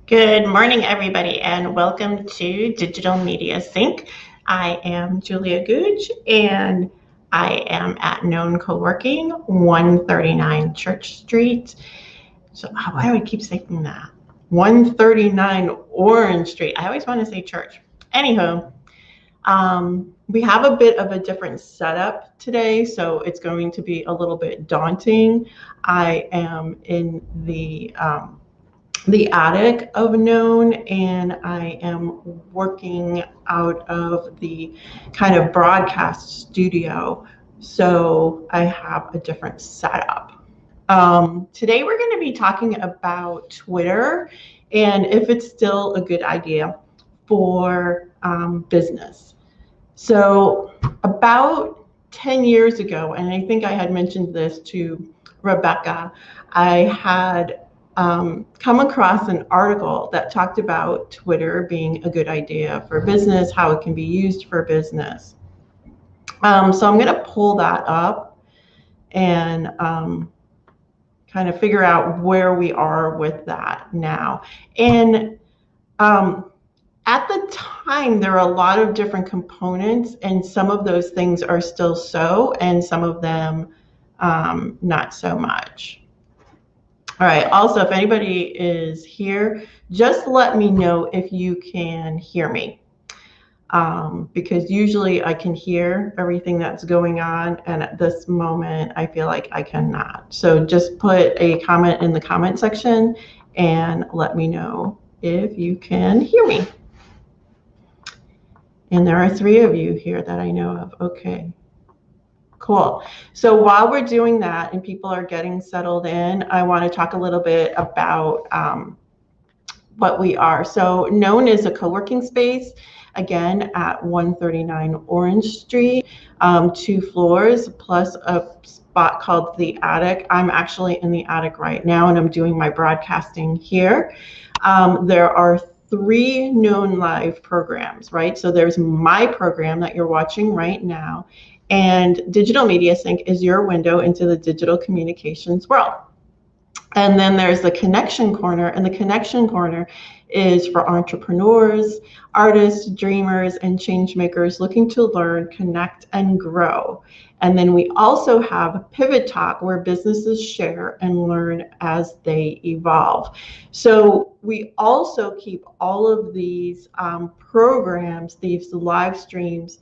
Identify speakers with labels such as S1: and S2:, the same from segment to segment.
S1: Good morning, everybody, and welcome to Digital Media Sync. I am Julia Googe, and I am at Known Co-working, 139 Church Street. So why do I keep saying that? 139 Orange Street. I always want to say church. Anywho, we have a bit of a different setup today, so it's going to be a little bit daunting. I am in the attic of Known, and I am working out of the kind of broadcast studio, so I have a different setup. Today we're going to be talking about Twitter and if it's still a good idea for business. So about 10 years ago, and I think I had mentioned this to Rebecca, I had come across an article that talked about Twitter being a good idea for business, how it can be used for business. So I'm going to pull that up and kind of figure out where we are with that now. And at the time, there are a lot of different components, and some of those things are still so, and some of them not so much. All right, also, if anybody is here, just let me know if you can hear me, because usually I can hear everything that's going on, and at this moment, I feel like I cannot. So just put a comment in the comment section and let me know if you can hear me. And there are 3 of you here that I know of. Okay. Cool. So while we're doing that and people are getting settled in, I want to talk a little bit about what we are. So Known is a co-working space, again, at 139 Orange Street, 2 floors plus a spot called the attic. I'm actually in the attic right now, and I'm doing my broadcasting here. There are 3 Known live programs, right? So there's my program that you're watching right now, and Digital Media Sync is your window into the digital communications world. And then there's the Connection Corner, and the Connection Corner is for entrepreneurs, artists, dreamers, and change makers looking to learn, connect, and grow. And then we also have Pivot Talk, where businesses share and learn as they evolve. So we also keep all of these programs, these live streams,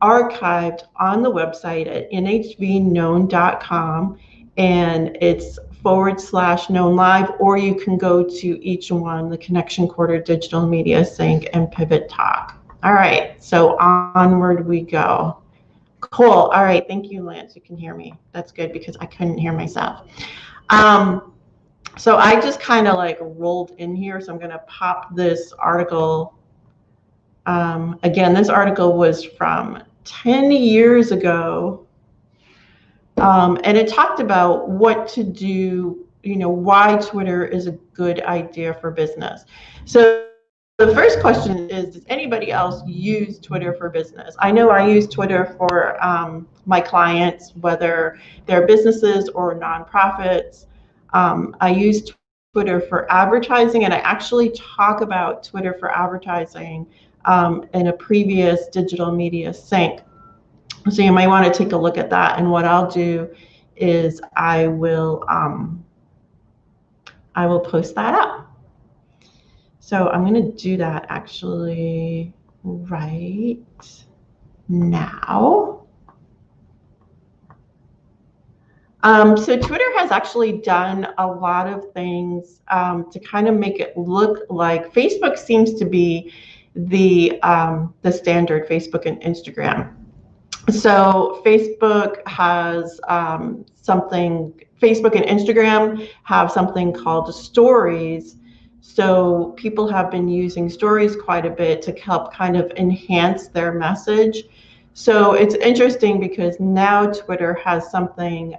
S1: archived on the website at nhvknown.com, and it's /Known Live, or you can go to each one, the Connection Corner, Digital Media Sync, and Pivot Talk. All right, so onward we go. Cool. All right, thank you, Lance. You can hear me. That's good, because I couldn't hear myself. So I just kind of like rolled in here, so I'm going to pop this article. Again, this article was from 10 years ago, and it talked about what to do, why Twitter is a good idea for business. So the first question is, does anybody else use Twitter for business? I know I use Twitter for my clients, whether they're businesses or nonprofits. I use Twitter for advertising, and I actually talk about Twitter for advertising in a previous Digital Media Sync. So you might want to take a look at that. And what I'll do is I will post that up. So I'm going to do that actually right now. So Twitter has actually done a lot of things to kind of make it look like Facebook seems to be the standard, Facebook and Instagram. So Facebook has Facebook and Instagram have something called Stories. So people have been using Stories quite a bit to help kind of enhance their message. So it's interesting because now Twitter has something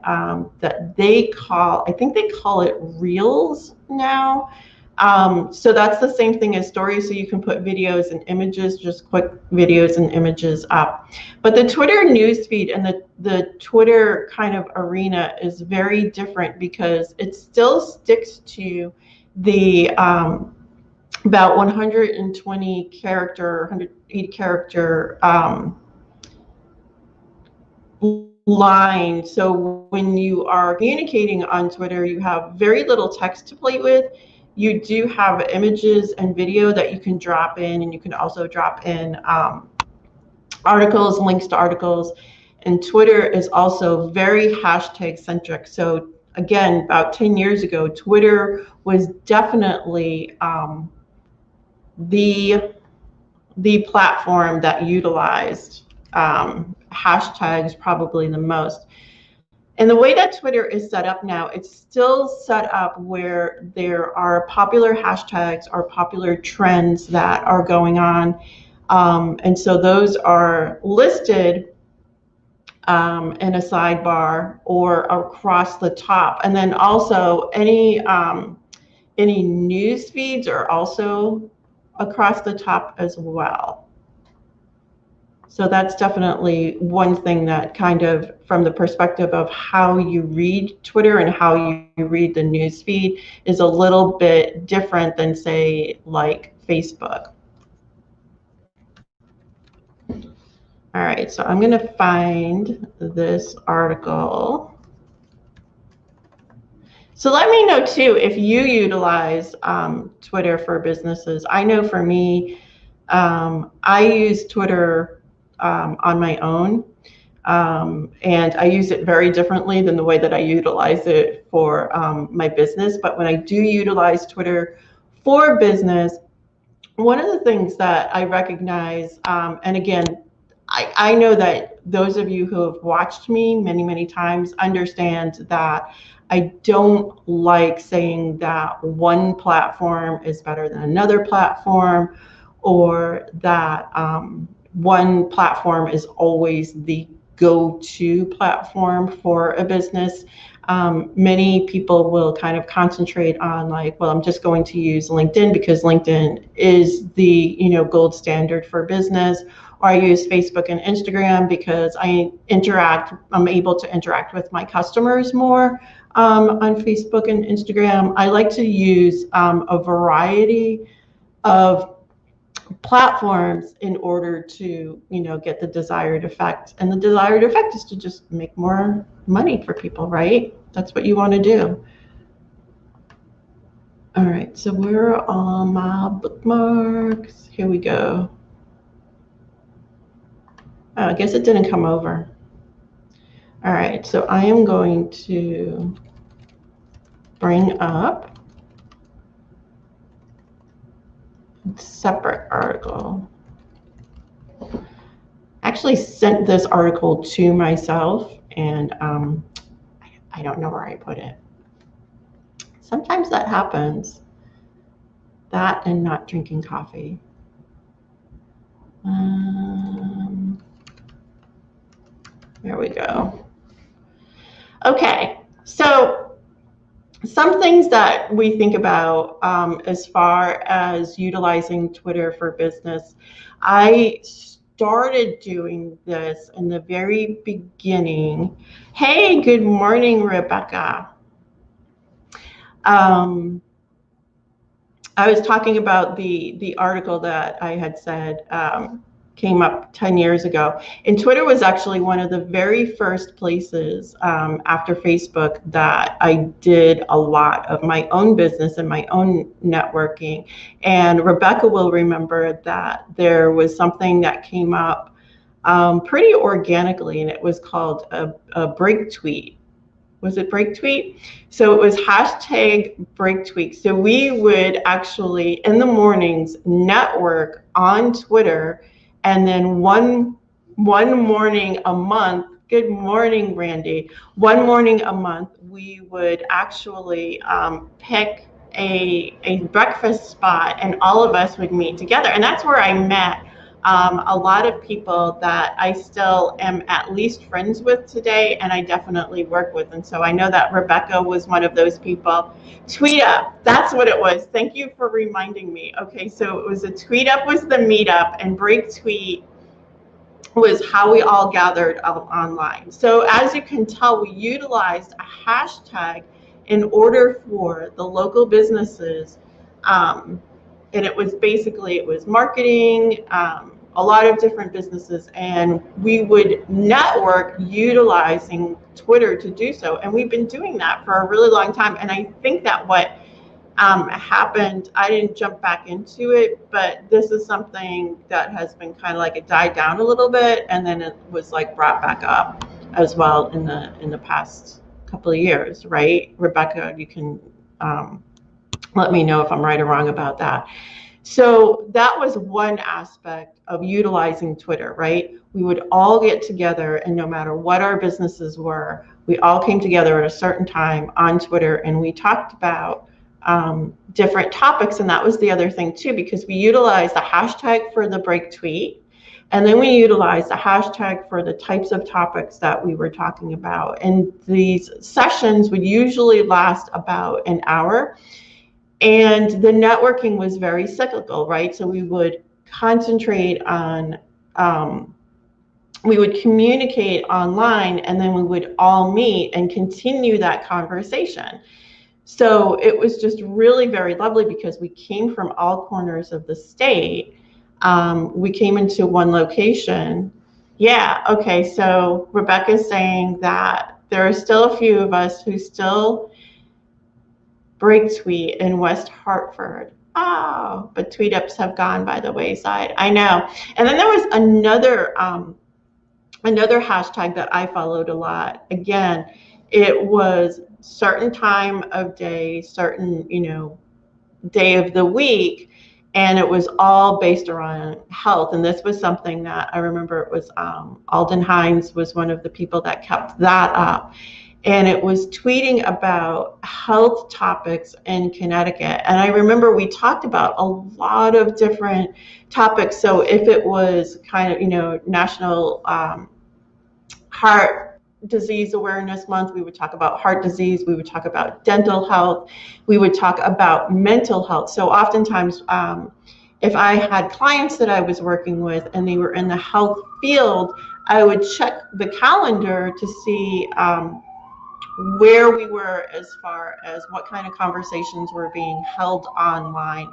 S1: that they call, I think they call it Reels now. So that's the same thing as Stories. So you can put videos and images, just quick videos and images up. But the Twitter newsfeed and the Twitter kind of arena is very different because it still sticks to the about 120 character, 180 character line. So when you are communicating on Twitter, you have very little text to play with. You do have images and video that you can drop in, and you can also drop in articles, links to articles. And Twitter is also very hashtag centric. So again, about 10 years ago, Twitter was definitely the platform that utilized hashtags probably the most. And the way that Twitter is set up now, it's still set up where there are popular hashtags or popular trends that are going on. And so those are listed in a sidebar or across the top. And then also any news feeds are also across the top as well. So that's definitely one thing that kind of, from the perspective of how you read Twitter and how you read the news feed, is a little bit different than, say, like Facebook. All right, so I'm going to find this article. So let me know too if you utilize Twitter for businesses. I know for me, I use Twitter on my own, and I use it very differently than the way that I utilize it for my business. But when I do utilize Twitter for business, one of the things that I recognize, and again, I know that those of you who have watched me many, many times understand that I don't like saying that one platform is better than another platform, or that one platform is always the go-to platform for a business. Many people will kind of concentrate on, like, well, I'm just going to use LinkedIn because LinkedIn is the, gold standard for business. Or I use Facebook and Instagram because I'm able to interact with my customers more on Facebook and Instagram. I like to use a variety of platforms in order to, get the desired effect. And the desired effect is to just make more money for people, right? That's what you want to do. All right, so we're on my bookmarks. Here we go. Oh, I guess it didn't come over. All right, so I am going to bring up a separate article. I actually sent this article to myself, and I don't know where I put it. Sometimes that happens. That and not drinking coffee. There we go. Okay, so some things that we think about as far as utilizing Twitter for business. I started doing this in the very beginning. Hey, good morning, Rebecca. I was talking about the article that I had said came up 10 years ago. And Twitter was actually one of the very first places after Facebook that I did a lot of my own business and my own networking. And Rebecca will remember that there was something that came up pretty organically, and it was called a break tweet. Was it break tweet? So it was hashtag break tweet. So we would actually in the mornings network on Twitter, and then one morning a month, good morning, Randy, one morning a month, we would actually pick a breakfast spot, and all of us would meet together. And that's where I met a lot of people that I still am at least friends with today, and I definitely work with. And so I know that Rebecca was one of those people. Tweet Up, that's what it was. Thank you for reminding me. Okay, so it was a Tweet Up was the meetup, and break tweet was how we all gathered online. So as you can tell, we utilized a hashtag in order for the local businesses and it was basically, it was marketing, a lot of different businesses, and we would network utilizing Twitter to do so. And we've been doing that for a really long time. And I think that what happened, I didn't jump back into it, but this is something that has been kind of like, it died down a little bit, and then it was like brought back up as well in the past couple of years, right? Rebecca, you can let me know if I'm right or wrong about that. So that was one aspect of utilizing Twitter, right? We would all get together, and no matter what our businesses were, we all came together at a certain time on Twitter, and we talked about different topics. And that was the other thing too, because we utilized the hashtag for the break tweet, and then we utilized the hashtag for the types of topics that we were talking about. And these sessions would usually last about an hour. And the networking was very cyclical, right? So we would concentrate on, we would communicate online, and then we would all meet and continue that conversation. So it was just really very lovely, because we came from all corners of the state. We came into one location. Yeah, okay, so Rebecca's saying that there are still a few of us who still break tweet in West Hartford. Oh, but tweet ups have gone by the wayside. I know. And then there was another hashtag that I followed a lot. Again, it was certain time of day, certain, day of the week, and it was all based around health. And this was something that I remember, it was Alden Hines was one of the people that kept that up. And it was tweeting about health topics in Connecticut. And I remember we talked about a lot of different topics. So if it was kind of, National Heart Disease Awareness Month, we would talk about heart disease, we would talk about dental health, we would talk about mental health. So oftentimes, if I had clients that I was working with and they were in the health field, I would check the calendar to see where we were as far as what kind of conversations were being held online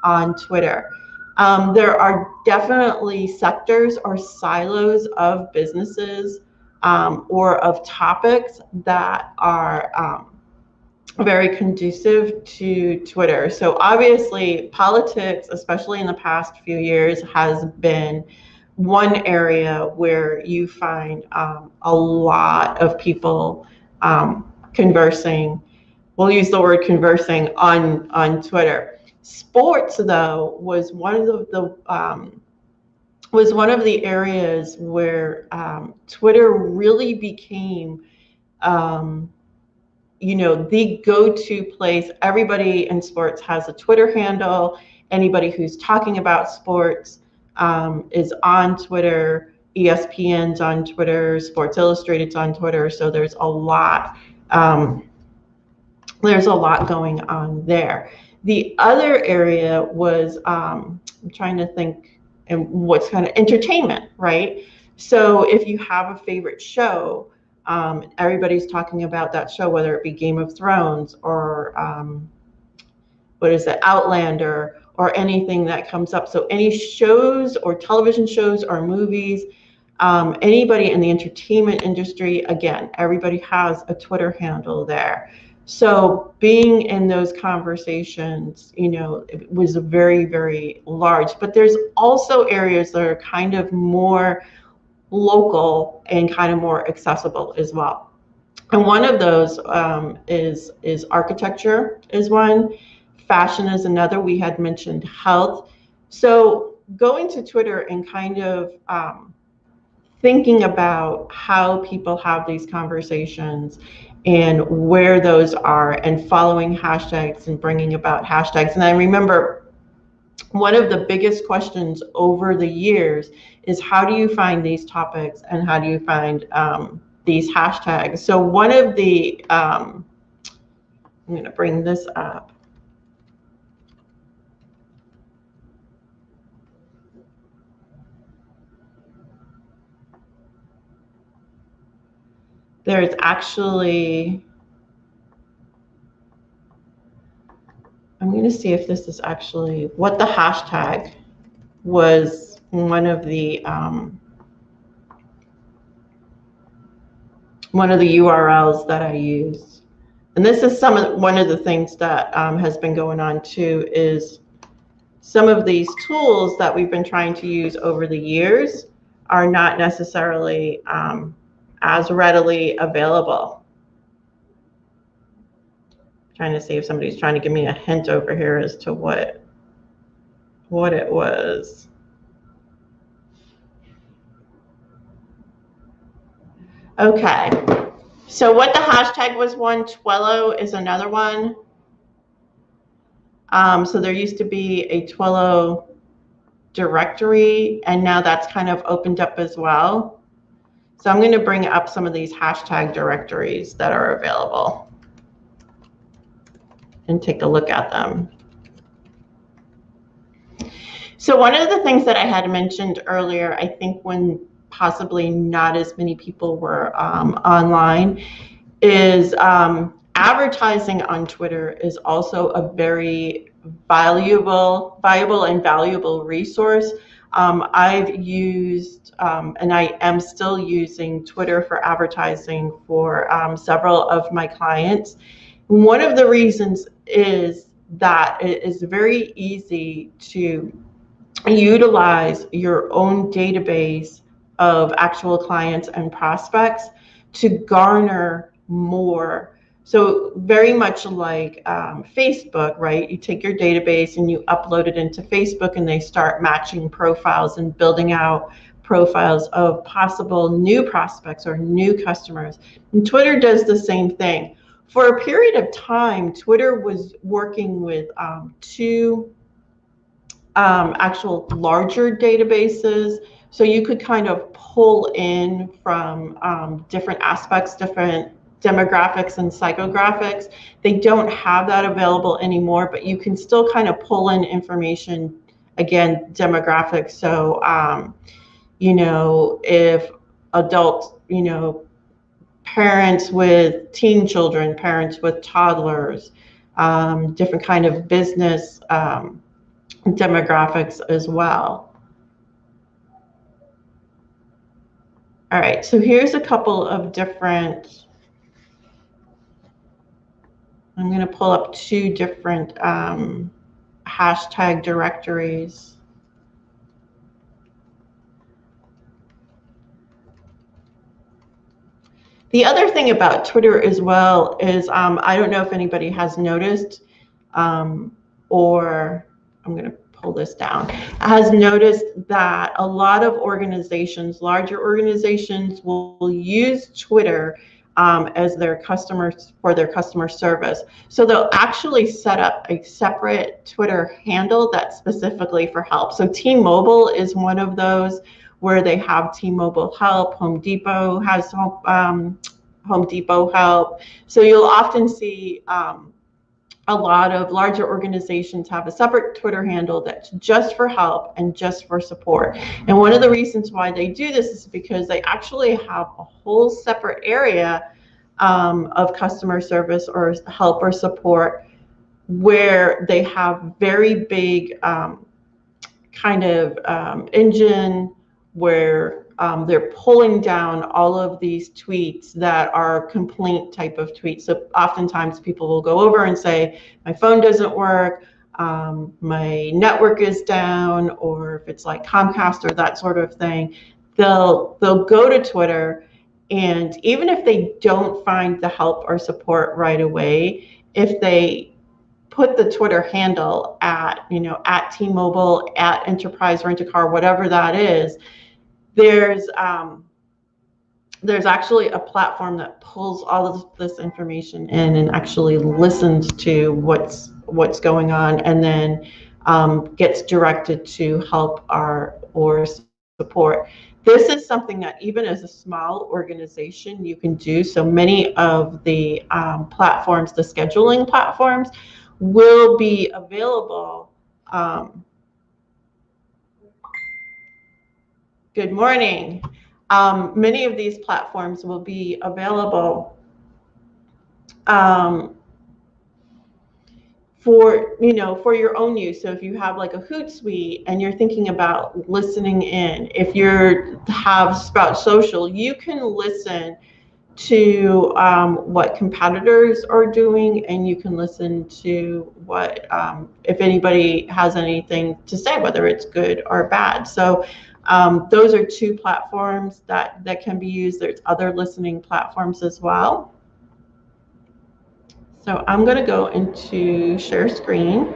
S1: on Twitter. There are definitely sectors or silos of businesses or of topics that are very conducive to Twitter. So obviously politics, especially in the past few years, has been one area where you find a lot of people conversing. We'll use the word conversing on Twitter. Sports, though, was one of the areas where Twitter really became, the go-to place. Everybody in sports has a Twitter handle. Anybody who's talking about sports is on Twitter. ESPN's on Twitter. Sports Illustrated's on Twitter. So there's a lot. There's a lot going on there. The other area was, I'm trying to think, and what's kind of entertainment, right? So if you have a favorite show, everybody's talking about that show, whether it be Game of Thrones or Outlander, or anything that comes up. So any shows or television shows or movies, anybody in the entertainment industry, again, everybody has a Twitter handle there. So being in those conversations, it was very, very large. But there's also areas that are kind of more local and kind of more accessible as well. And one of those is architecture is one, fashion is another. We had mentioned health. So going to Twitter and kind of thinking about how people have these conversations and where those are, and following hashtags and bringing about hashtags. And I remember one of the biggest questions over the years is, how do you find these topics and how do you find these hashtags? So one of the, I'm going to bring this up. There's actually, I'm going to see if this is actually what the hashtag was. One of the URLs that I use, and this is one of the things that has been going on too, is some of these tools that we've been trying to use over the years are not necessarily as readily available. Trying to see if somebody's trying to give me a hint over here as to what it was. Okay, so what the hashtag was one, Twillo is another one. So there used to be a Twillo directory, and now that's kind of opened up as well. So I'm going to bring up some of these hashtag directories that are available and take a look at them. So one of the things that I had mentioned earlier, I think when possibly not as many people were online, is advertising on Twitter is also a very valuable resource. I've used and I am still using Twitter for advertising for several of my clients. One of the reasons is that it is very easy to utilize your own database of actual clients and prospects to garner more. So very much like Facebook, right? You take your database and you upload it into Facebook, and they start matching profiles and building out profiles of possible new prospects or new customers. And Twitter does the same thing. For a period of time, Twitter was working with two actual larger databases. So you could kind of pull in from different aspects, different demographics and psychographics. They don't have that available anymore, but you can still kind of pull in information, again, demographics. So, you know, if adults, you know, parents with teen children, parents with toddlers, different kind of business demographics as well. All right, so here's a couple of different, I'm going to pull up two different hashtag directories. The other thing about Twitter as well is, I don't know if anybody has noticed, or I'm going to pull this down, has noticed that a lot of organizations, larger organizations, will use Twitter as their customers for their customer service. So they'll actually set up a separate Twitter handle that's specifically for help. So T-Mobile is one of those where they have T-Mobile Help. Home Depot has Home Depot Help. So you'll often see a lot of larger organizations have a separate Twitter handle that's just for help and just for support. And one of the reasons why they do this is because they actually have a whole separate area of customer service or help or support, where they have very big kind of engine where they're pulling down all of these tweets that are complaint type of tweets. So oftentimes people will go over and say, my phone doesn't work, my network is down, or if it's like Comcast or that sort of thing, they'll go to Twitter, and even if they don't find the help or support right away, if they put the Twitter handle at, you know, at T-Mobile, at Enterprise Rent-A-Car, whatever that is, there's actually a platform that pulls all of this information in and actually listens to what's going on, and then gets directed to help or support. This is something that even as a small organization you can do. So many of the platforms, the scheduling platforms, will be available. Good morning. Many of these platforms will be available for, for your own use. So if you have like a Hootsuite and you're thinking about listening in, if you have Sprout Social, you can listen to what competitors are doing, and you can listen to what if anybody has anything to say, whether it's good or bad. So those are two platforms that can be used. There's other listening platforms as well. So I'm going to go into share screen.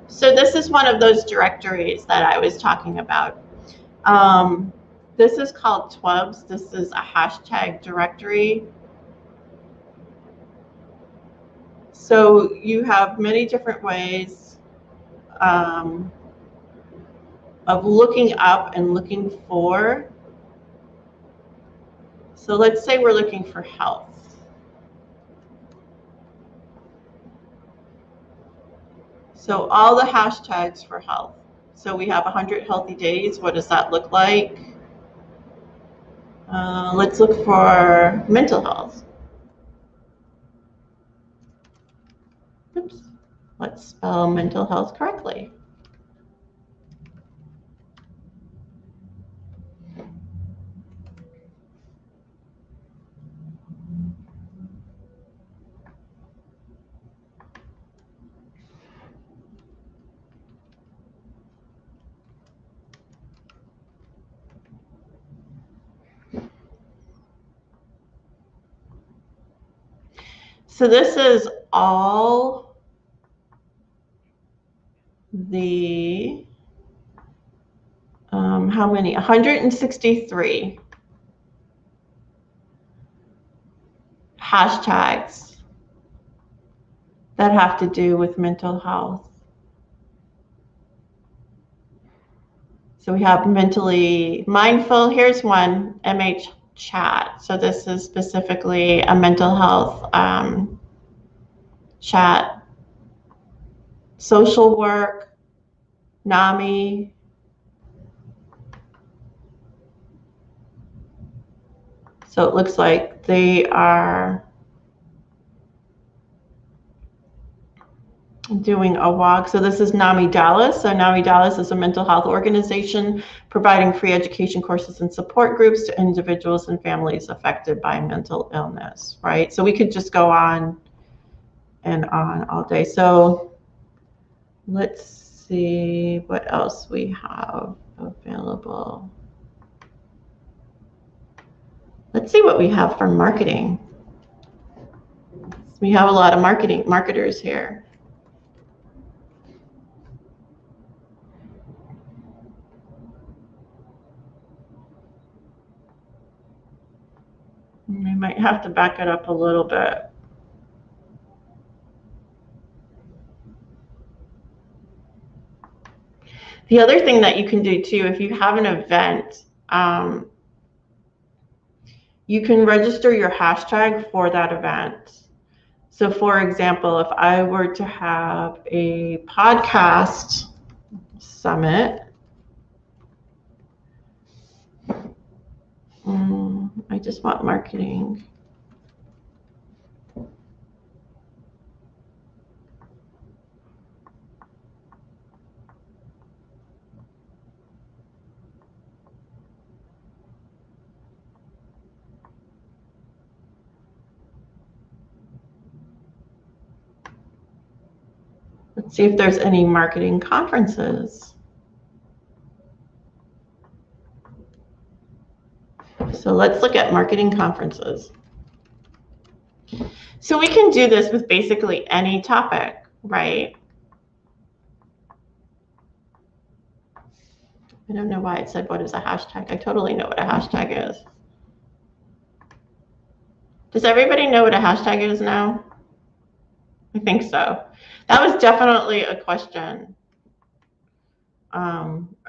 S1: So this is one of those directories that I was talking about. This is called TWUBS. This is a hashtag directory. So you have many different ways of looking up and looking for. So let's say we're looking for health. So all the hashtags for health. So we have 100 healthy days. What does that look like? Let's look for mental health. Oops. Let's spell mental health correctly. So this is all the, how many? 163 hashtags that have to do with mental health. So we have mentally mindful. Here's one, MH chat. So this is specifically a mental health chat. Social work, NAMI. So it looks like they are doing a walk. So this is NAMI Dallas. So NAMI Dallas is a mental health organization providing free education courses and support groups to individuals and families affected by mental illness, right? So we could just go on and on all day. So let's see what else we have available. Let's see what we have for marketing. We have a lot of marketers here. We might have to back it up a little bit. The other thing that you can do too, if you have an event, you can register your hashtag for that event. So for example, if I were to have a podcast summit, I just want marketing. Let's see if there's any marketing conferences. So let's look at marketing conferences. So we can do this with basically any topic, right? I don't know why it said what is a hashtag. I totally know what a hashtag is. Does everybody know what a hashtag is now? I think so. That was definitely a question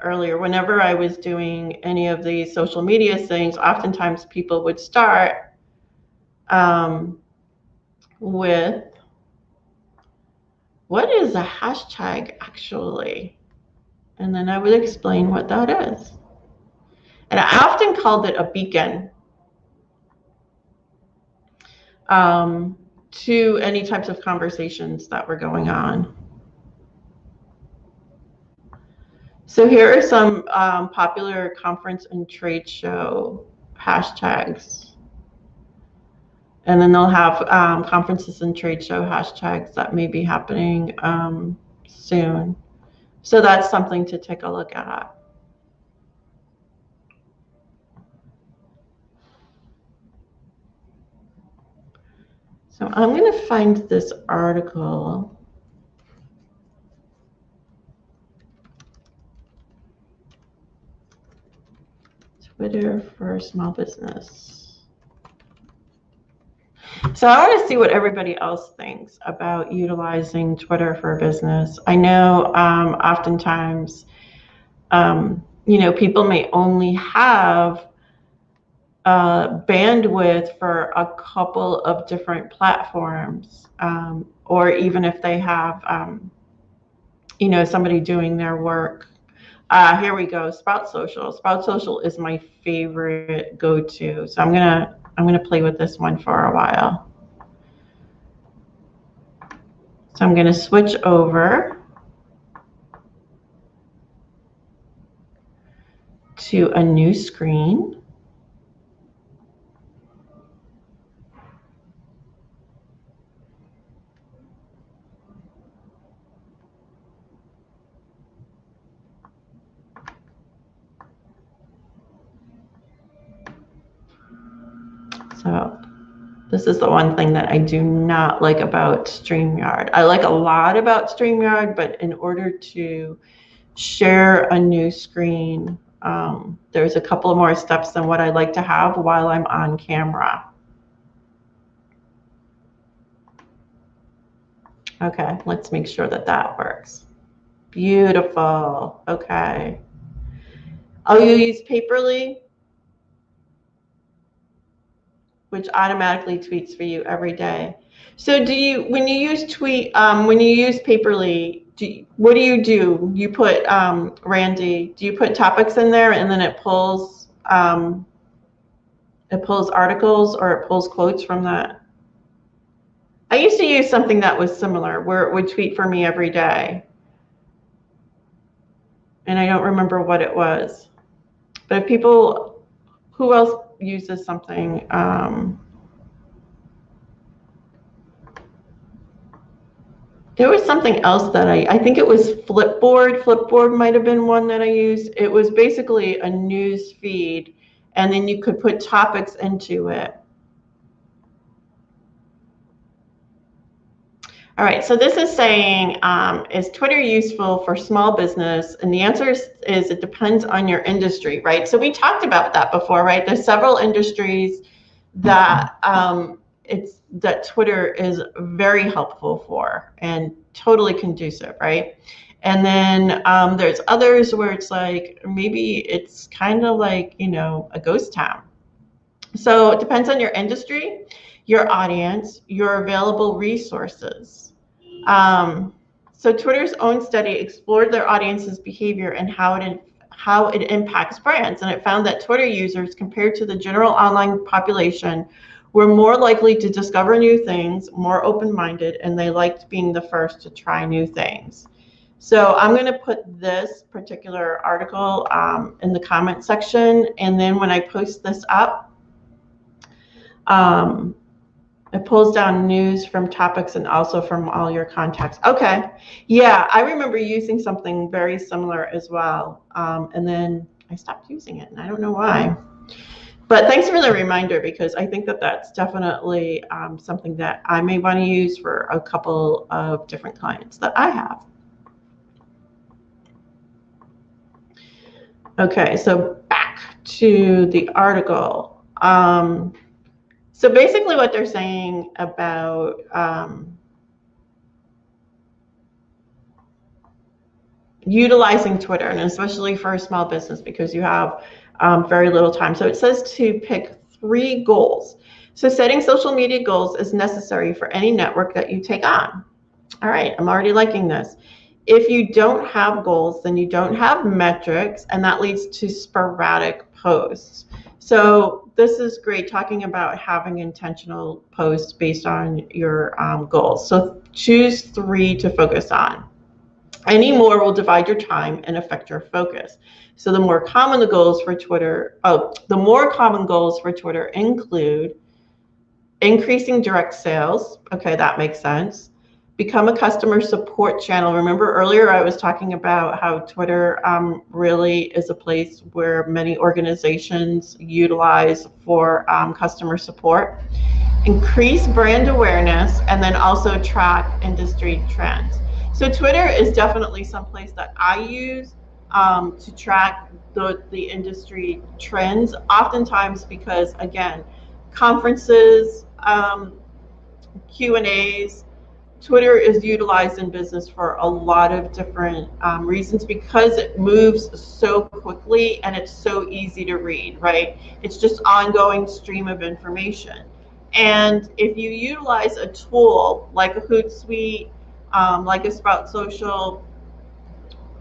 S1: earlier. Whenever I was doing any of these social media things, oftentimes people would start with what is a hashtag actually? And then I would explain what that is. And I often called it a beacon to any types of conversations that were going on. So here are some popular conference and trade show hashtags. And then they'll have conferences and trade show hashtags that may be happening soon. So that's something to take a look at. So I'm going to find this article. Twitter for small business. So I want to see what everybody else thinks about utilizing Twitter for business. I know oftentimes, people may only have bandwidth for a couple of different platforms, or even if they have, somebody doing their work. Here we go, Sprout Social. Sprout Social is my favorite go-to. So I'm gonna play with this one for a while. So I'm gonna switch over to a new screen. So this is the one thing that I do not like about StreamYard. I like a lot about StreamYard, but in order to share a new screen, there's a couple more steps than what I like to have while I'm on camera. Okay, let's make sure that that works. Beautiful. Okay. Oh, you use Paperly, which automatically tweets for you every day. So when you use Paperly, what do? You put, Randy, do you put topics in there and then it pulls articles or it pulls quotes from that? I used to use something that was similar where it would tweet for me every day. And I don't remember what it was. But if who else uses something? There was something else that I think it was Flipboard. Flipboard might have been one that I used. It was basically a news feed, and then you could put topics into it. All right, so this is saying, is Twitter useful for small business? And the answer is it depends on your industry, right? So we talked about that before, right? There's several industries that that Twitter is very helpful for and totally conducive, right? And then there's others where it's like, maybe it's kind of like, a ghost town. So it depends on your industry, your audience, your available resources. So Twitter's own study explored their audience's behavior and how it impacts brands. And it found that Twitter users, compared to the general online population, were more likely to discover new things, more open-minded, and they liked being the first to try new things. So I'm going to put this particular article in the comment section, and then when I post this up, it pulls down news from topics and also from all your contacts. Okay, yeah, I remember using something very similar as well, and then I stopped using it, and I don't know why. But thanks for the reminder, because I think that that's definitely something that I may want to use for a couple of different clients that I have. Okay, so back to the article. So basically what they're saying about utilizing Twitter, and especially for a small business, because you have very little time. So it says to pick 3 goals. So setting social media goals is necessary for any network that you take on. All right, I'm already liking this. If you don't have goals, then you don't have metrics, and that leads to sporadic posts. So this is great, talking about having intentional posts based on your goals. So choose 3 to focus on. Any more will divide your time and affect your focus. So the more common goals for Twitter include increasing direct sales. Okay, that makes sense. Become a customer support channel. Remember earlier I was talking about how Twitter really is a place where many organizations utilize for customer support. Increase brand awareness, and then also track industry trends. So Twitter is definitely someplace that I use to track the industry trends, oftentimes because, again, conferences, Q&As, Twitter is utilized in business for a lot of different reasons because it moves so quickly and it's so easy to read, right? It's just ongoing stream of information. And if you utilize a tool like a Hootsuite, like a Sprout Social,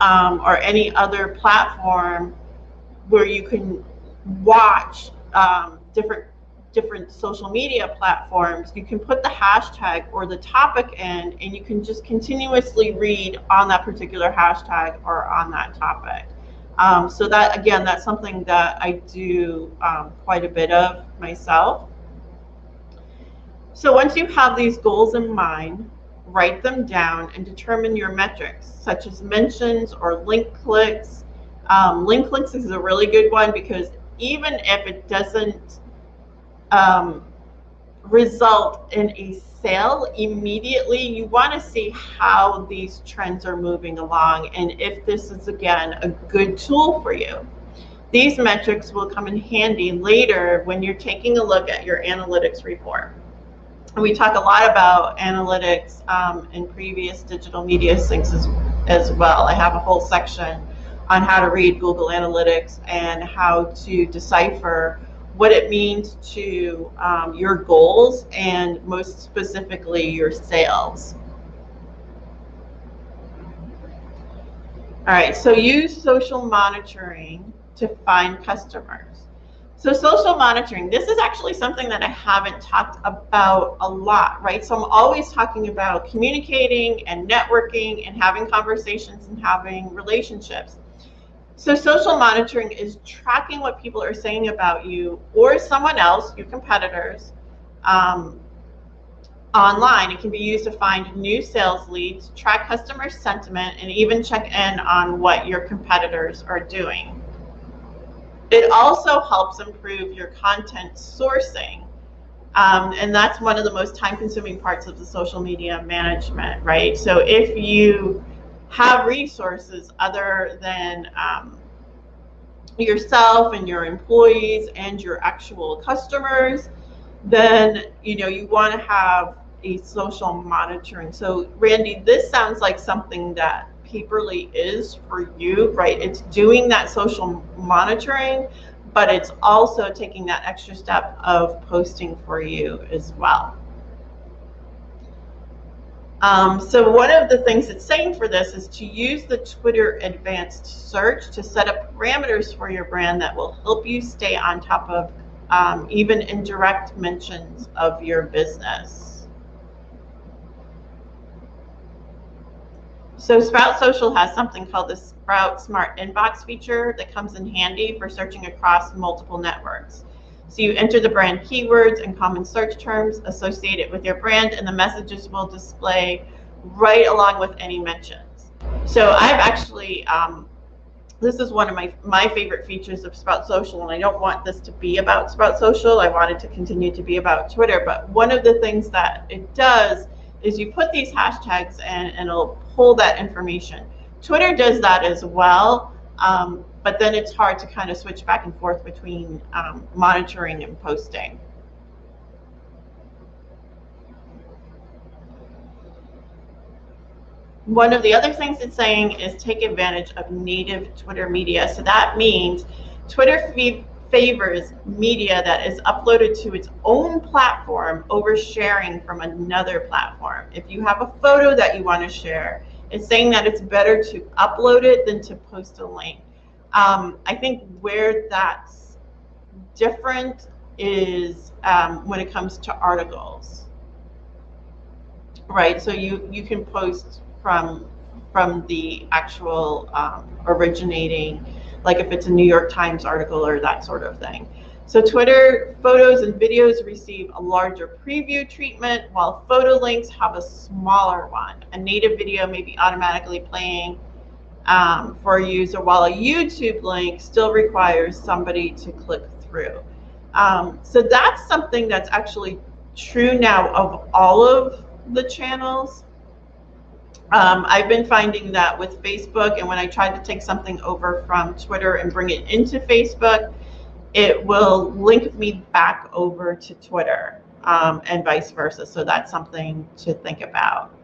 S1: or any other platform where you can watch different social media platforms, you can put the hashtag or the topic in, and you can just continuously read on that particular hashtag or on that topic. So that, again, that's something that I do quite a bit of myself. So once you have these goals in mind, write them down and determine your metrics, such as mentions or link clicks. Link clicks is a really good one because even if it doesn't result in a sale immediately, you want to see how these trends are moving along and if this is, again, a good tool for you. These metrics will come in handy later when you're taking a look at your analytics report. And we talk a lot about analytics in previous digital media syncs as well. I have a whole section on how to read Google Analytics and how to decipher what it means to your goals and most specifically your sales. All right, so use social monitoring to find customers. So social monitoring, this is actually something that I haven't talked about a lot, right? So I'm always talking about communicating and networking and having conversations and having relationships. So social monitoring is tracking what people are saying about you or someone else, your competitors, online. It can be used to find new sales leads, track customer sentiment, and even check in on what your competitors are doing. It also helps improve your content sourcing. And that's one of the most time-consuming parts of the social media management, right? So if you have resources other than yourself and your employees and your actual customers, then you want to have a social monitoring. So Randy, this sounds like something that Paperly is for you, right? It's doing that social monitoring, but it's also taking that extra step of posting for you as well. So one of the things it's saying for this is to use the Twitter advanced search to set up parameters for your brand that will help you stay on top of even indirect mentions of your business. So Sprout Social has something called the Sprout Smart Inbox feature that comes in handy for searching across multiple networks. So you enter the brand keywords and common search terms associated with your brand, and the messages will display right along with any mentions. So I've actually, this is one of my favorite features of Sprout Social, and I don't want this to be about Sprout Social. I want it to continue to be about Twitter, but one of the things that it does is you put these hashtags and it'll pull that information. Twitter does that as well, but then it's hard to kind of switch back and forth between monitoring and posting. One of the other things it's saying is take advantage of native Twitter media. So that means Twitter favors media that is uploaded to its own platform over sharing from another platform. If you have a photo that you want to share, it's saying that it's better to upload it than to post a link. I think where that's different is when it comes to articles, right? So you can post from the actual originating, like if it's a New York Times article or that sort of thing. So Twitter photos and videos receive a larger preview treatment, while photo links have a smaller one. A native video may be automatically playing for a user, while a YouTube link still requires somebody to click through. So that's something that's actually true now of all of the channels. I've been finding that with Facebook, and when I tried to take something over from Twitter and bring it into Facebook, it will link me back over to Twitter, and vice versa. So that's something to think about.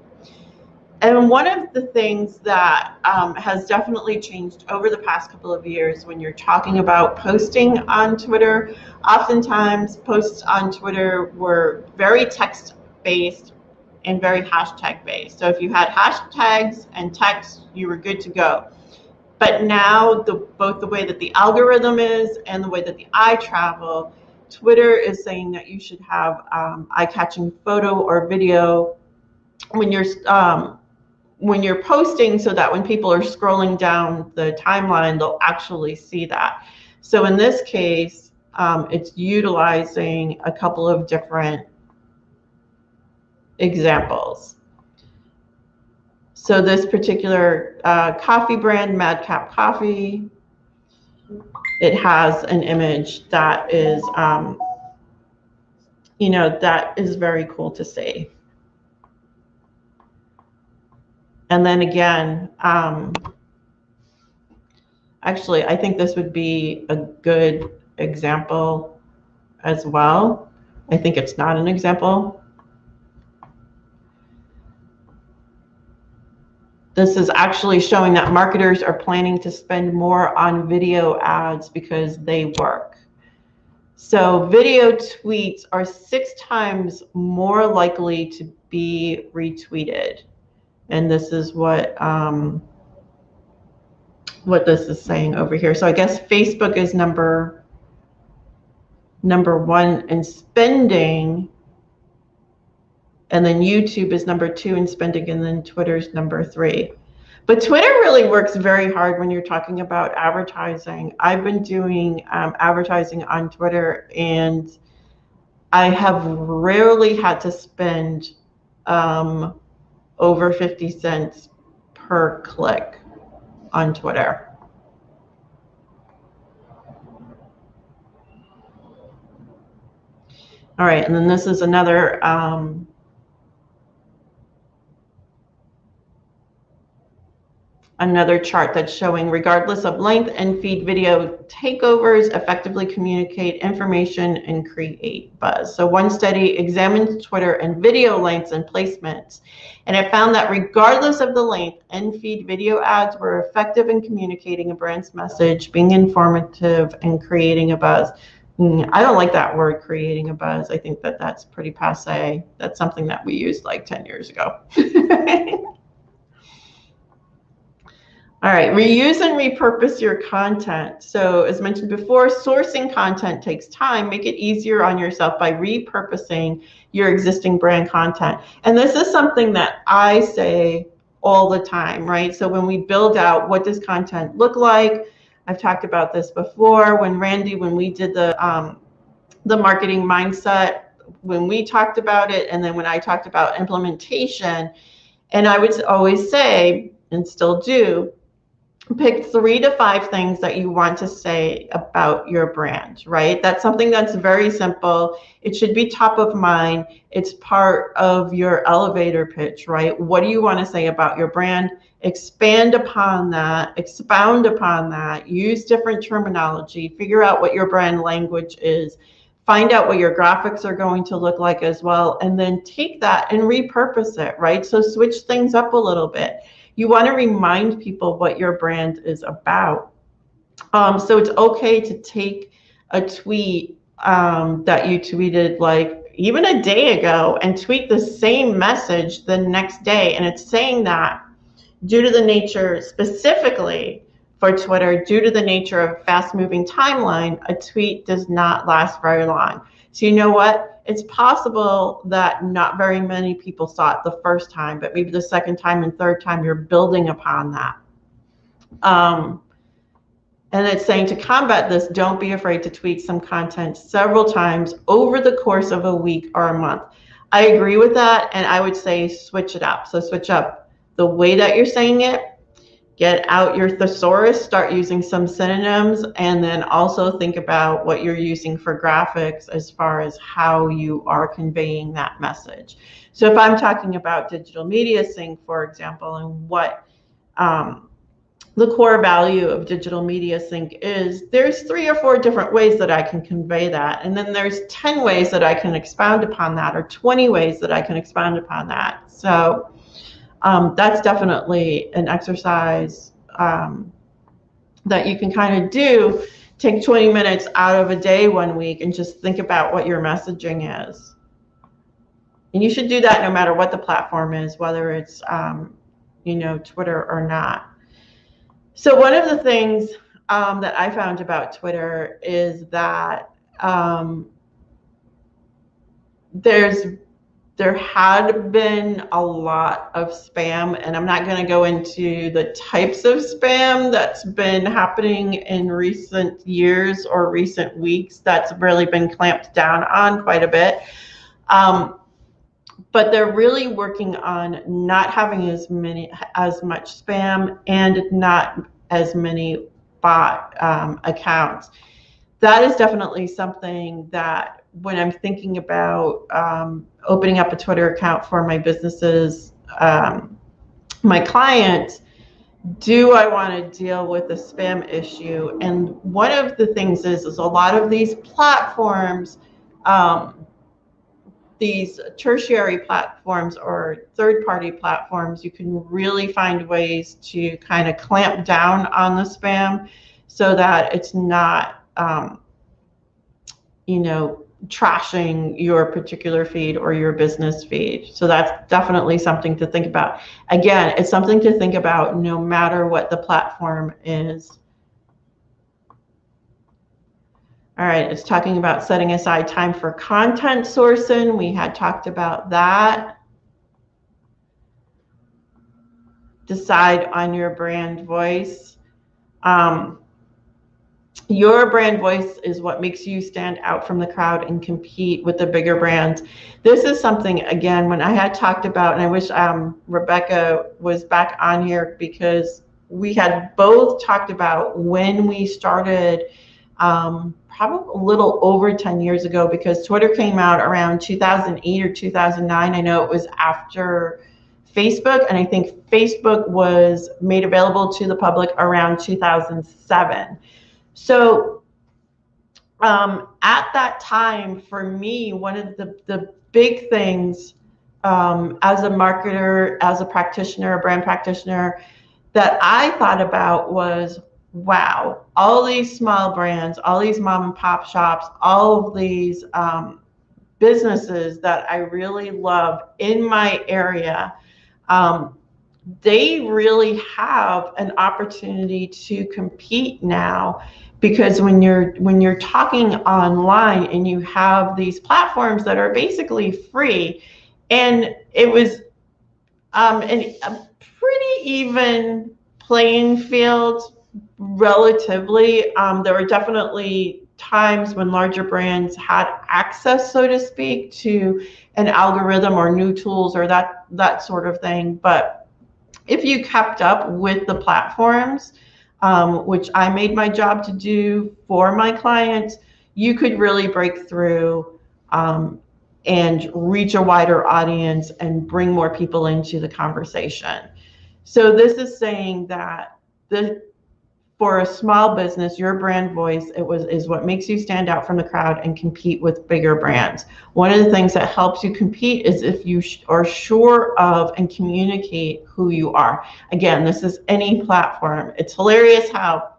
S1: And one of the things that has definitely changed over the past couple of years when you're talking about posting on Twitter, oftentimes posts on Twitter were very text-based and very hashtag-based. So if you had hashtags and text, you were good to go. But now, both the way that the algorithm is and the way that the eye travel, Twitter is saying that you should have eye-catching photo or video when you're posting, so that when people are scrolling down the timeline, they'll actually see that. So in this case, it's utilizing a couple of different examples. So this particular coffee brand, Madcap Coffee, it has an image that is, that is very cool to see. And then again, actually, I think this would be a good example as well. I think it's not an example. This is actually showing that marketers are planning to spend more on video ads because they work. So video tweets are 6 times more likely to be retweeted. And this is what this is saying over here. So I guess Facebook is number 1 in spending, and then YouTube is number 2 in spending, and then Twitter's number 3. But Twitter really works very hard when you're talking about advertising. I've been doing advertising on Twitter, and I have rarely had to spend over 50 cents per click on Twitter. All right, and then this is another chart that's showing, regardless of length and feed, video takeovers effectively communicate information and create buzz. So one study examined Twitter and video lengths and placements, and it found that regardless of the length and feed, video ads were effective in communicating a brand's message, being informative, and creating a buzz. I don't like that word, creating a buzz. I think that that's pretty passé. That's something that we used like 10 years ago. All right, reuse and repurpose your content. So as mentioned before, sourcing content takes time. Make it easier on yourself by repurposing your existing brand content. And this is something that I say all the time, right? So when we build out, what does content look like? I've talked about this before. When we did the marketing mindset, when we talked about it, and then when I talked about implementation, and I would always say, and still do, pick 3 to 5 things that you want to say about your brand, right? That's something that's very simple. It should be top of mind. It's part of your elevator pitch, right? What do you want to say about your brand? Expand upon that, expound upon that, use different terminology, figure out what your brand language is, find out what your graphics are going to look like as well, and then take that and repurpose it, right? So switch things up a little bit. You want to remind people what your brand is about. So it's okay to take a tweet that you tweeted like even a day ago and tweet the same message the next day. And it's saying that due to the nature, specifically for Twitter, due to the nature of fast-moving timeline, a tweet does not last very long. So you know what? It's possible that not very many people saw it the first time, but maybe the second time and third time you're building upon that. And it's saying to combat this, don't be afraid to tweet some content several times over the course of a week or a month. I agree with that, and I would say switch it up. So switch up the way that you're saying it, get out your thesaurus, start using some synonyms, and then also think about what you're using for graphics as far as how you are conveying that message. So if I'm talking about Digital Media Sync, for example, and what the core value of Digital Media Sync is, there's 3 or 4 different ways that I can convey that. And then there's 10 ways that I can expound upon that, or 20 ways that I can expound upon that. So that's definitely an exercise that you can kind of do. Take 20 minutes out of a day 1 week and just think about what your messaging is. And you should do that no matter what the platform is, whether it's Twitter or not. So one of the things that I found about Twitter is that there had been a lot of spam, and I'm not going to go into the types of spam that's been happening in recent years or recent weeks. That's really been clamped down on quite a bit. But they're really working on not having as much spam and not as many bot accounts. That is definitely something that when I'm thinking about opening up a Twitter account for my businesses, my clients, do I want to deal with the spam issue? And one of the things is a lot of these platforms, these tertiary platforms or third-party platforms, you can really find ways to kind of clamp down on the spam so that it's not, trashing your particular feed or your business feed. So that's definitely something to think about. Again, it's something to think about no matter what the platform is. All right, it's talking about setting aside time for content sourcing. We had talked about that. Decide on your brand voice. Your brand voice is what makes you stand out from the crowd and compete with the bigger brands. This is something, again, when I had talked about, and I wish Rebecca was back on here, because we had both talked about when we started probably a little over 10 years ago, because Twitter came out around 2008 or 2009. I know it was after Facebook, and I think Facebook was made available to the public around 2007. So at that time, for me, one of the big things as a marketer, as a practitioner, a brand practitioner, that I thought about was, wow, all these small brands, all these mom and pop shops, all of these businesses that I really love in my area, they really have an opportunity to compete now, because when you're talking online and you have these platforms that are basically free, and it was a pretty even playing field relatively. There were definitely times when larger brands had access, so to speak, to an algorithm or new tools or that sort of thing. But if you kept up with the platforms, which I made my job to do for my clients, you could really break through and reach a wider audience and bring more people into the conversation. So this is saying that for a small business, your brand voice is what makes you stand out from the crowd and compete with bigger brands. One of the things that helps you compete is if you are sure of and communicate who you are. Again, this is any platform. It's hilarious how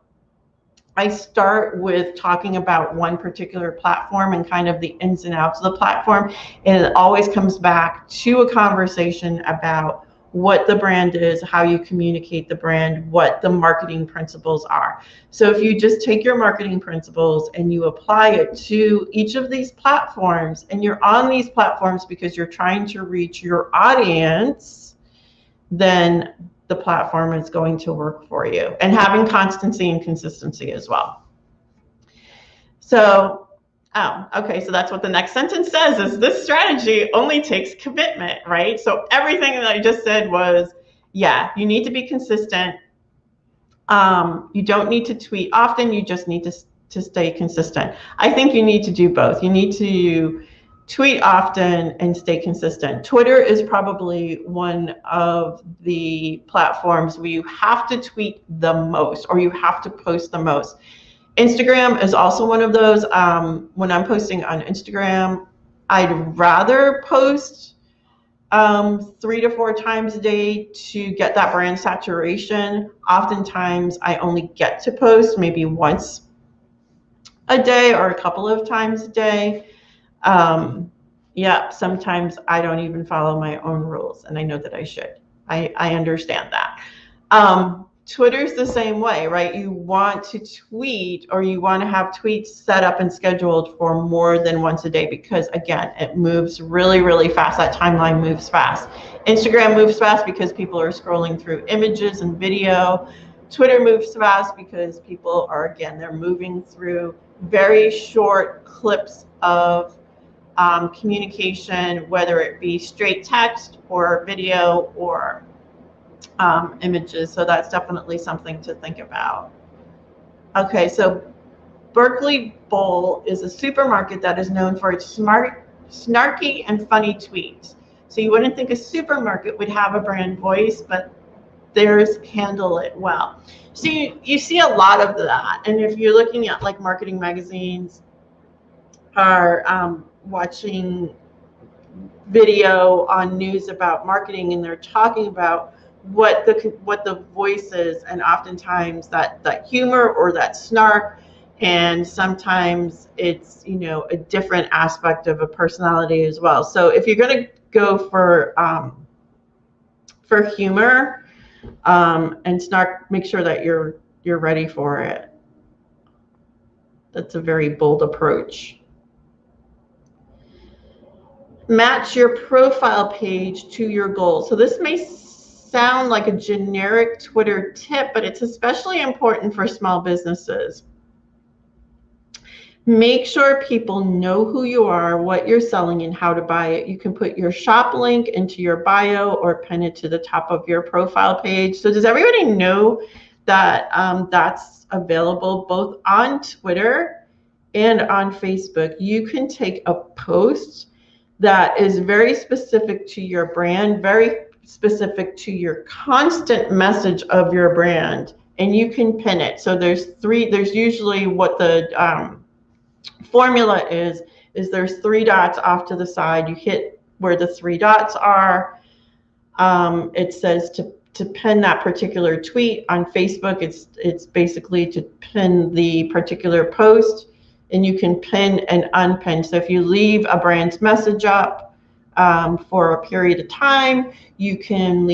S1: I start with talking about one particular platform and kind of the ins and outs of the platform. And it always comes back to a conversation about what the brand is, how you communicate the brand, what the marketing principles are. So if you just take your marketing principles and you apply it to each of these platforms, and you're on these platforms because you're trying to reach your audience, then the platform is going to work for you, and having constancy and consistency as well. So, okay, so that's what the next sentence says, is this strategy only takes commitment, right? So everything that I just said was, yeah, you need to be consistent. You don't need to tweet often, you just need to stay consistent. I think you need to do both. You need to tweet often and stay consistent. Twitter is probably one of the platforms where you have to tweet the most, or you have to post the most. Instagram is also one of those. When I'm posting on Instagram, I'd rather post 3 to 4 times a day to get that brand saturation. Oftentimes I only get to post maybe once a day or a couple of times a day. Yeah, sometimes I don't even follow my own rules, and I know that I should. I understand that. Twitter's the same way, right? You want to tweet, or you want to have tweets set up and scheduled for more than once a day, because again, it moves really, really fast. That timeline moves fast. Instagram moves fast because people are scrolling through images and video. Twitter moves fast because people are, again, they're moving through very short clips of communication, whether it be straight text or video or images. So that's definitely something to think about. Okay, so Berkeley Bowl is a supermarket that is known for its smart, snarky, and funny tweets. So you wouldn't think a supermarket would have a brand voice, but theirs handle it well. So you see a lot of that. And if you're looking at like marketing magazines, are watching video on news about marketing, and they're talking about what the voice is, and oftentimes that humor or that snark, and sometimes it's, you know, a different aspect of a personality as well. So if you're going to go for humor and snark, make sure that you're ready for it. That's a very bold approach. Match your profile page to your goals. So this may sound like a generic Twitter tip, but it's especially important for small businesses. Make sure people know who you are, what you're selling, and how to buy it. You can put your shop link into your bio or pin it to the top of your profile page. So does everybody know that that's available both on Twitter and on Facebook? You can take a post that is very specific to your brand, very specific to your constant message of your brand, and you can pin it. So there's usually what the formula is there's 3 dots off to the side. You hit where the 3 dots are. It says to pin that particular tweet. On Facebook, it's basically to pin the particular post, and you can pin and unpin. So if you leave a brand's message up for a period of time, you can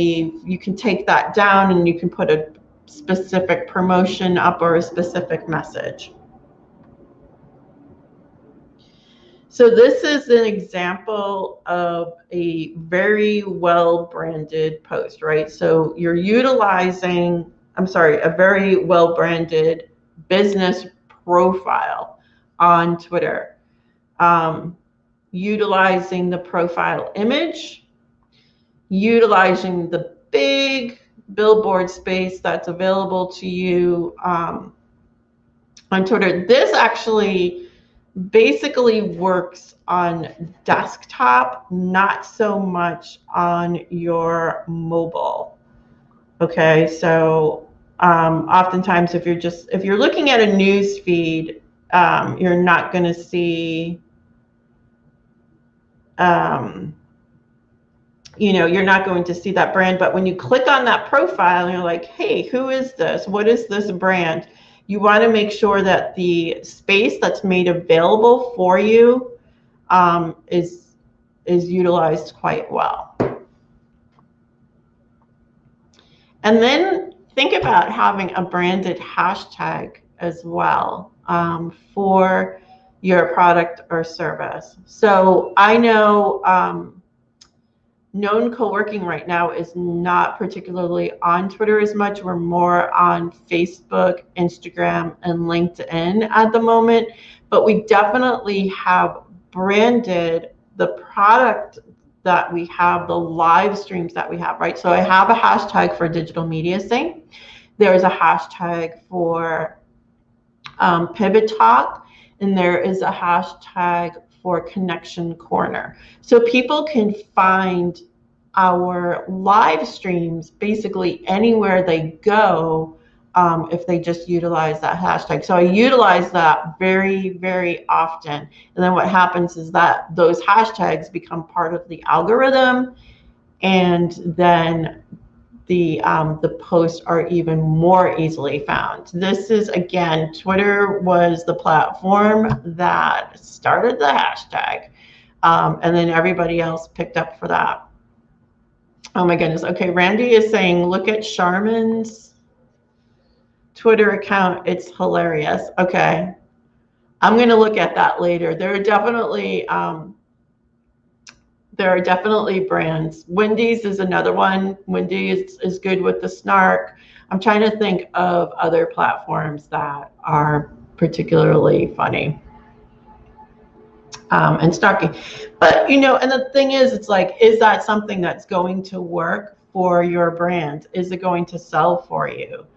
S1: take that down, and you can put a specific promotion up or a specific message. So this is an example of a very well branded post, right? So you're utilizing, a very well branded business profile on Twitter, utilizing the profile image, utilizing the big billboard space that's available to you on Twitter. This actually basically works on desktop, not so much on your mobile. Okay, so oftentimes if you're looking at a news feed, you're not going to see, you're not going to see that brand. But when you click on that profile and you're like, hey, who is this? What is this brand? you want to make sure that the space that's made available for you is utilized quite well. And then think about having a branded hashtag as well for your product or service. So I know Known Co-working right now is not particularly on Twitter as much. We're more on Facebook, Instagram, and LinkedIn at the moment, but we definitely have branded the product that we have, the live streams that we have, right? So I have a hashtag for Digital Media Sync. There's a hashtag for Pivot Talk, and there is a hashtag for Connection Corner. So people can find our live streams basically anywhere they go if they just utilize that hashtag. So I utilize that very, very often. And then what happens is that those hashtags become part of the algorithm, and then the posts are even more easily found. This is, again, Twitter was the platform that started the hashtag, and then everybody else picked up for that. Oh my goodness. Okay, Randy is saying, look at Charmin's Twitter account. It's hilarious. Okay, I'm going to look at that later. There are definitely brands. Wendy's is another one. Wendy's is good with the snark. I'm trying to think of other platforms that are particularly funny and snarky. But, you know, and the thing is, it's like, is that something that's going to work for your brand? Is it going to sell for you?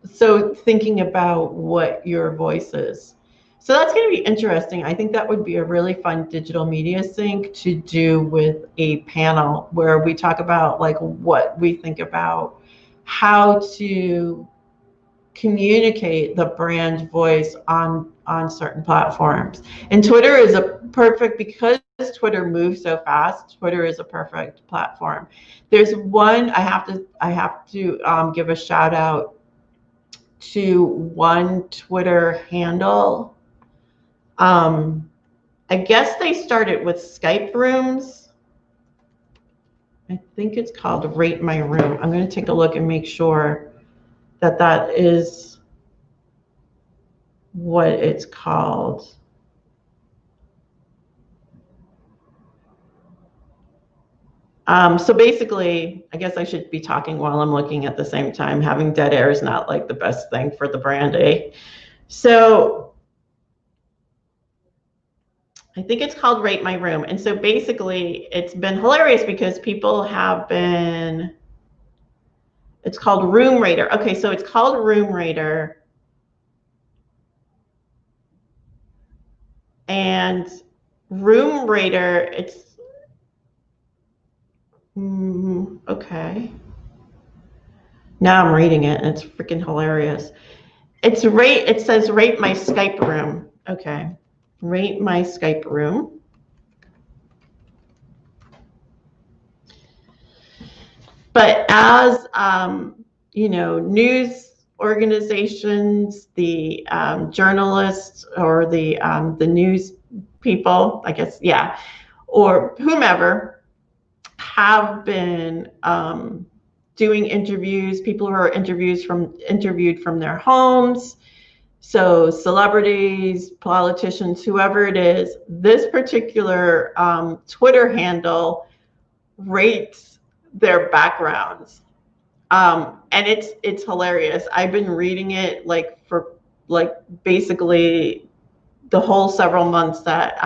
S1: So thinking about what your voice is. So that's going to be interesting. I think that would be a really fun Digital Media Sync to do with a panel where we talk about like what we think about how to communicate the brand voice on certain platforms. And Twitter is a perfect, because Twitter moves so fast, Twitter is a perfect platform. There's one, I have to give a shout out to one Twitter handle. I guess they started with Skype rooms. I think it's called Rate My Room. I'm going to take a look and make sure that that is what it's called. So basically, I guess I should be talking while I'm looking at the same time. Having dead air is not like the best thing for the brand, eh? So I think it's called Rate My Room. And so basically, it's been hilarious because people have been, it's called Room Rater. Okay, so it's called Room Rater. And Room Rater, it's, okay. Now I'm reading it, and it's freaking hilarious. It's it says Rate My Skype Room. Okay. Rate My Skype Room. But as you know, news organizations, the journalists, or the news people, I guess, yeah, or whomever, have been doing interviews. People who are interviewed from their homes. So celebrities, politicians, whoever it is, this particular Twitter handle rates their backgrounds. And it's hilarious. I've been reading it like for basically the whole several months that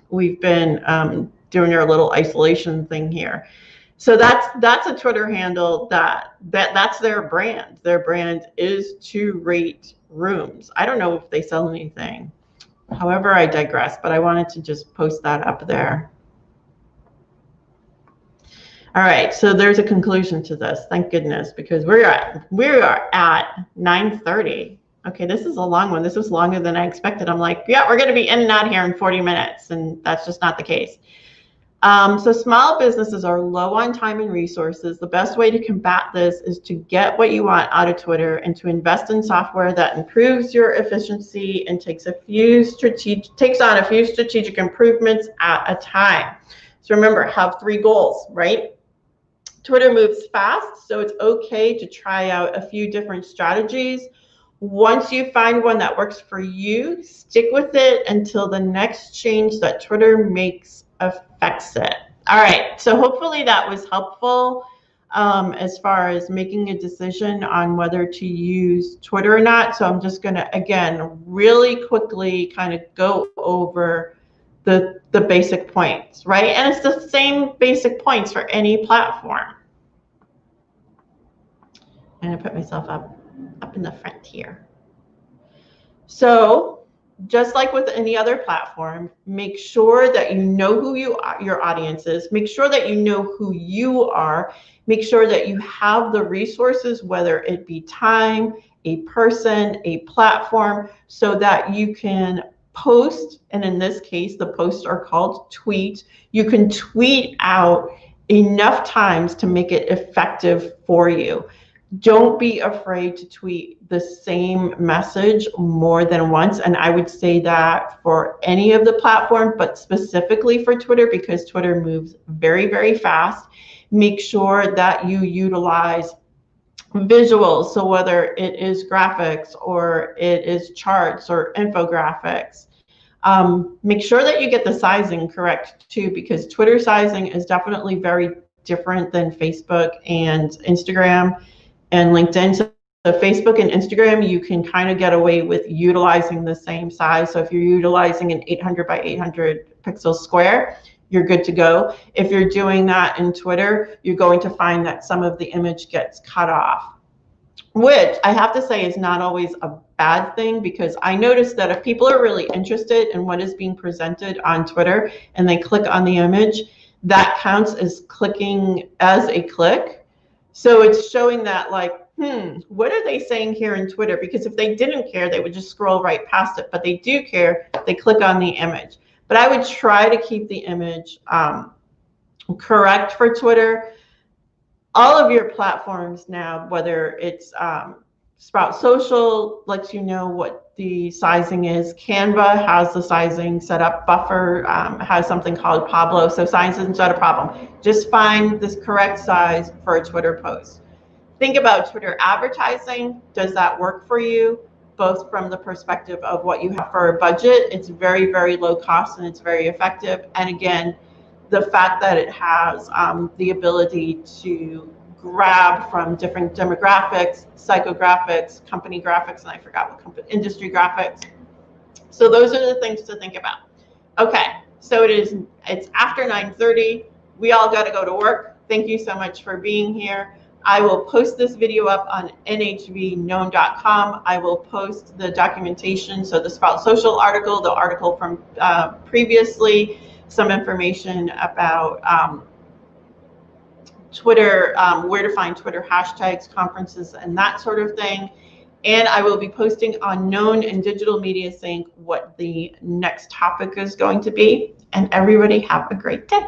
S1: we've been doing our little isolation thing here. So that's a Twitter handle that's their brand. Their brand is to rate rooms. I don't know if they sell anything. However, I digress, but I wanted to just post that up there. All right, so there's a conclusion to this. Thank goodness, because we are at 9:30. Okay, this is a long one. This was longer than I expected. I'm like, yeah, we're going to be in and out here in 40 minutes, and that's just not the case. So small businesses are low on time and resources. The best way to combat this is to get what you want out of Twitter and to invest in software that improves your efficiency and takes on a few strategic improvements at a time. So remember, have 3 goals, right? Twitter moves fast, so it's okay to try out a few different strategies. Once you find one that works for you, stick with it until the next change that Twitter makes affects it. All right, so hopefully that was helpful as far as making a decision on whether to use Twitter or not. So I'm just going to, again, really quickly kind of go over the basic points, right? And it's the same basic points for any platform. I'm going to put myself up in the front here. So just like with any other platform, make sure that you know who your audience is. Make sure that you know who you are. Make sure that you have the resources, whether it be time, a person, a platform, so that you can post, and in this case, the posts are called tweets. You can tweet out enough times to make it effective for you. Don't be afraid to tweet the same message more than once. And I would say that for any of the platforms, but specifically for Twitter, because Twitter moves very, very fast. Make sure that you utilize visuals. So whether it is graphics or it is charts or infographics, make sure that you get the sizing correct too, because Twitter sizing is definitely very different than Facebook and Instagram and LinkedIn. So Facebook and Instagram, you can kind of get away with utilizing the same size. So if you're utilizing an 800 by 800 pixel square, you're good to go. If you're doing that in Twitter, you're going to find that some of the image gets cut off, which I have to say is not always a bad thing, because I noticed that if people are really interested in what is being presented on Twitter and they click on the image, that counts as clicking as a click. So it's showing that, like, what are they saying here in Twitter? Because if they didn't care, they would just scroll right past it. But they do care. They click on the image. But I would try to keep the image correct for Twitter. All of your platforms now, whether it's Sprout Social lets you know what the sizing is. Canva has the sizing set up. Buffer has something called Pablo. So size isn't a problem. Just find this correct size for a Twitter post. Think about Twitter advertising. Does that work for you? Both from the perspective of what you have for a budget. It's very, very low cost and it's very effective. And again, the fact that it has the ability to grab from different demographics, psychographics, company graphics, and I forgot what company, industry graphics. So those are the things to think about. Okay, so it's after 9:30. We all got to go to work. Thank you so much for being here. I will post this video up on nhvknown.com. I will post the documentation, so the Sprout Social article, the article from previously, some information about Twitter, where to find Twitter hashtags, conferences, and that sort of thing. And I will be posting on Known and Digital Media Sync what the next topic is going to be. And everybody have a great day.